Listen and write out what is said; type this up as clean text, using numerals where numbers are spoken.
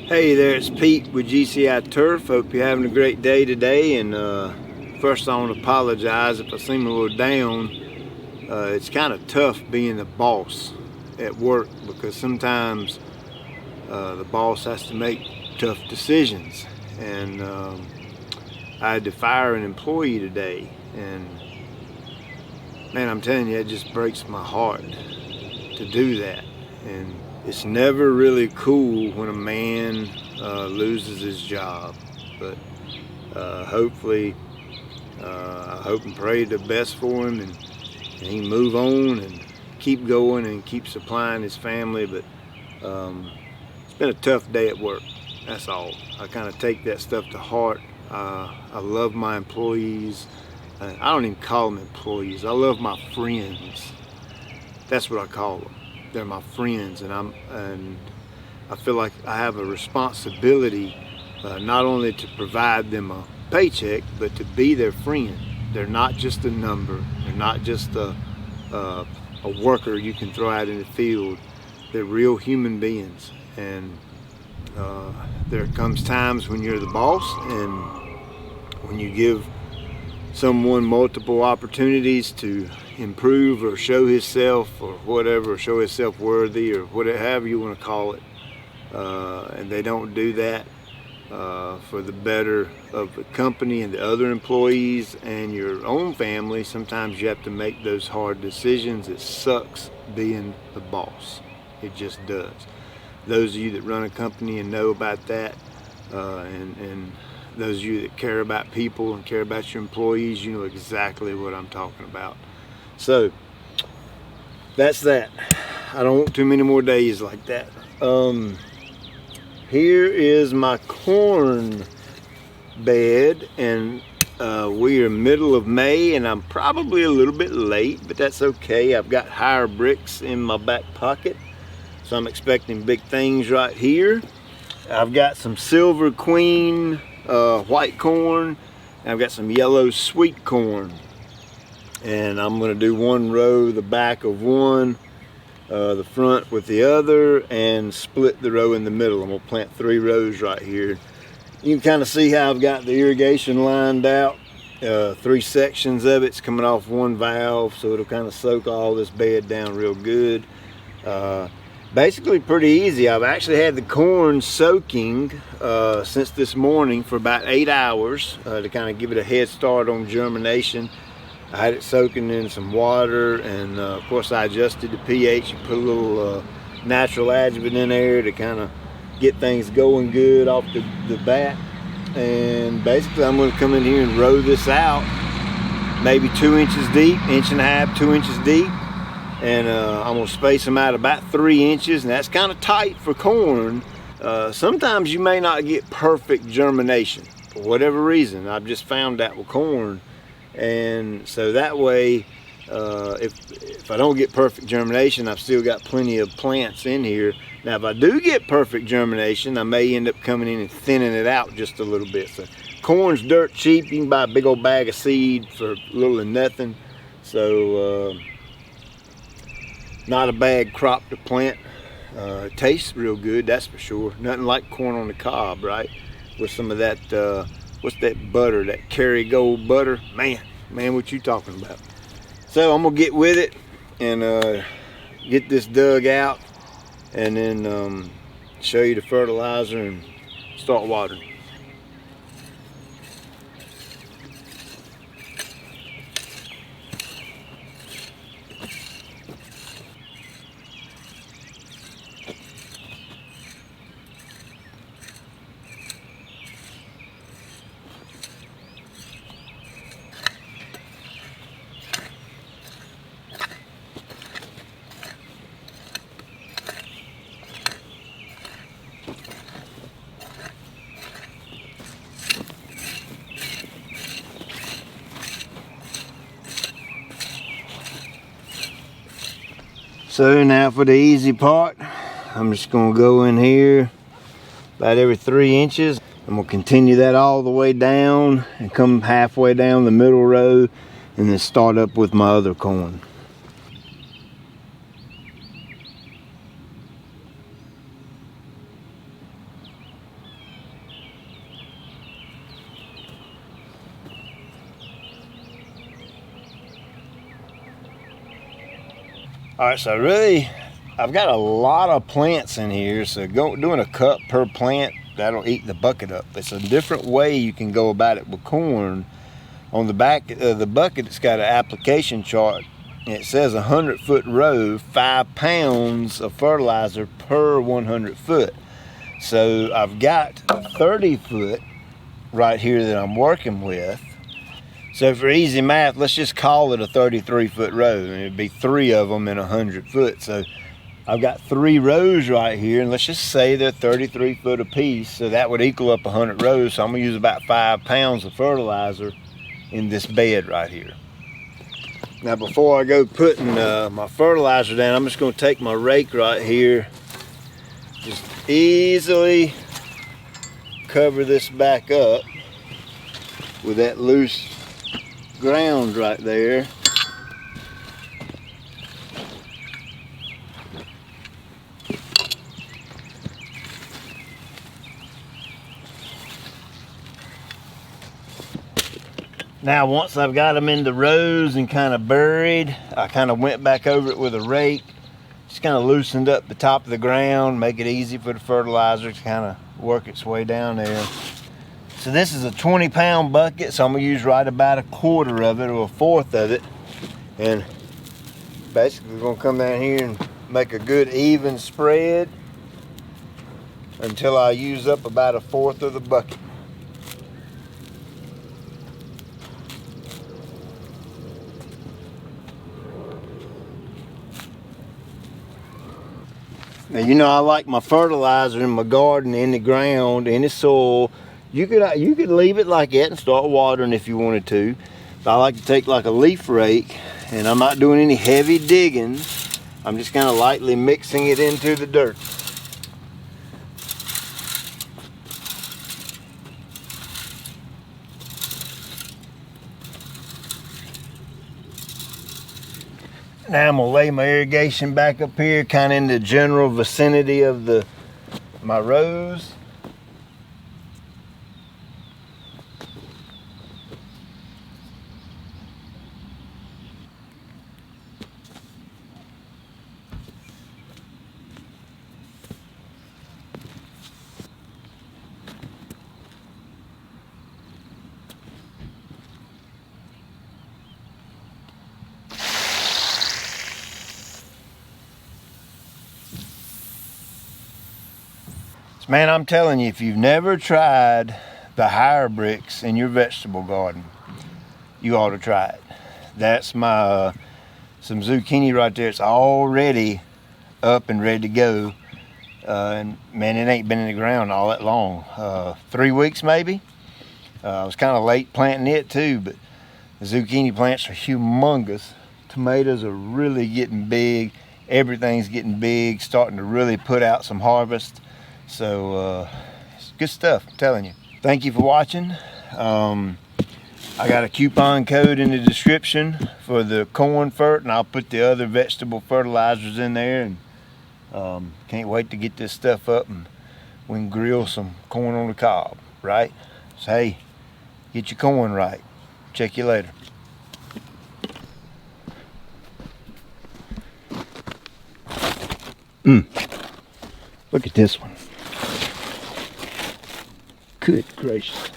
Hey there, it's Pete with GCI Turf. Hope you're having a great day today. And first, I want to apologize if I seem a little down. It's kind of tough being the boss at work because sometimes the boss has to make tough decisions. And I had to fire an employee today. And man, I'm telling you, it just breaks my heart to do that. And it's never really cool when a man loses his job, but hopefully, I hope and pray the best for him, and he can move on and keep going and keep supplying his family. But it's been a tough day at work, that's all. I kind of take that stuff to heart. I love my employees. I don't even call them employees. I love my friends. That's what I call them. They're my friends, and I feel like I have a responsibility not only to provide them a paycheck, but to be their friend. They're not just a number. They're not just a worker you can throw out in the field. They're real human beings, and there comes times when you're the boss, and when you give someone multiple opportunities to improve or show himself or whatever, or show himself worthy or whatever you want to call it, and they don't do that for the better of the company and the other employees and your own family. Sometimes you have to make those hard decisions. It sucks being the boss. It just does. Those of you that run a company and know about that, and those of you that care about people and care about your employees, you know exactly what I'm talking about. So that's that. I don't want too many more days like that. Here is my corn bed, and we are middle of May, and I'm probably a little bit late, but that's okay. I've got higher bricks in my back pocket, so I'm expecting big things right here. I've got some Silver Queen white corn, and I've got some yellow sweet corn, and I'm going to do one row the back of one, the front with the other, and split the row in the middle. I'm going to plant 3 rows right here. You can kind of see how I've got the irrigation lined out. 3 sections of it's coming off one valve, so it'll kind of soak all this bed down real good. Basically pretty easy. I've actually had the corn soaking since this morning for about 8 hours to kind of give it a head start on germination. I had it soaking in some water, and of course I adjusted the pH and put a little natural adjuvant in there to kind of get things going good off the bat. And basically I'm going to come in here and row this out maybe 2 inches deep, 1.5 inches, 2 inches deep. And I'm going to space them out about 3 inches, and that's kind of tight for corn. Sometimes you may not get perfect germination for whatever reason. I've just found that with corn, and so that way if I don't get perfect germination, I've still got plenty of plants in here. Now if I do get perfect germination, I may end up coming in and thinning it out just a little bit. So corn's dirt cheap. You can buy a big old bag of seed for little or nothing. So not a bad crop to plant. It tastes real good, that's for sure. Nothing like corn on the cob, right? With some of that, what's that butter, that Kerrygold butter? Man, what you talking about? So I'm gonna get with it and get this dug out, and then show you the fertilizer and start watering. So now for the easy part, I'm just gonna go in here about every 3 inches. I'm gonna continue that all the way down and come halfway down the middle row, and then start up with my other corn. All right, so really, I've got a lot of plants in here, so doing a cup per plant, that'll eat the bucket up. It's a different way you can go about it with corn. On the back of the bucket, it's got an application chart, and it says 100-foot row, 5 pounds of fertilizer per 100 foot. So I've got 30 foot right here that I'm working with. So for easy math, let's just call it a 33-foot row, and it'd be 3 of them in 100 foot. So I've got 3 rows right here, and let's just say they're 33 foot apiece, so that would equal up 100 rows. So I'm gonna use about 5 pounds of fertilizer in this bed right here. Now before I go putting my fertilizer down, I'm just gonna take my rake right here, just easily cover this back up with that loose ground right there. Now once I've got them in the rows and kind of buried, I kind of went back over it with a rake, just kind of loosened up the top of the ground, make it easy for the fertilizer to kind of work its way down there. So this is a 20-pound bucket, so I'm gonna use right about 1/4 of it or 1/4 of it. And basically we're gonna come down here and make a good even spread until I use up about 1/4 of the bucket. Now, you know I like my fertilizer in my garden, in the ground, in the soil. You could leave it like that and start watering if you wanted to. But I like to take like a leaf rake, and I'm not doing any heavy digging. I'm just kind of lightly mixing it into the dirt. Now I'm gonna lay my irrigation back up here, kind of in the general vicinity of my rows. Man, I'm telling you, if you've never tried the higher bricks in your vegetable garden, you ought to try it. That's my some zucchini right there. It's already up and ready to go. And man, it ain't been in the ground all that long. 3 weeks maybe. I was kind of late planting it too, but the zucchini plants are humongous. Tomatoes are really getting big. Everything's getting big, starting to really put out some harvest. So it's good stuff, I'm telling you. Thank you for watching. I got a coupon code in the description for the corn fert, and I'll put the other vegetable fertilizers in there. And can't wait to get this stuff up and we can grill some corn on the cob, right? So hey, get your corn right. Check you later. Look at this one. Good gracious.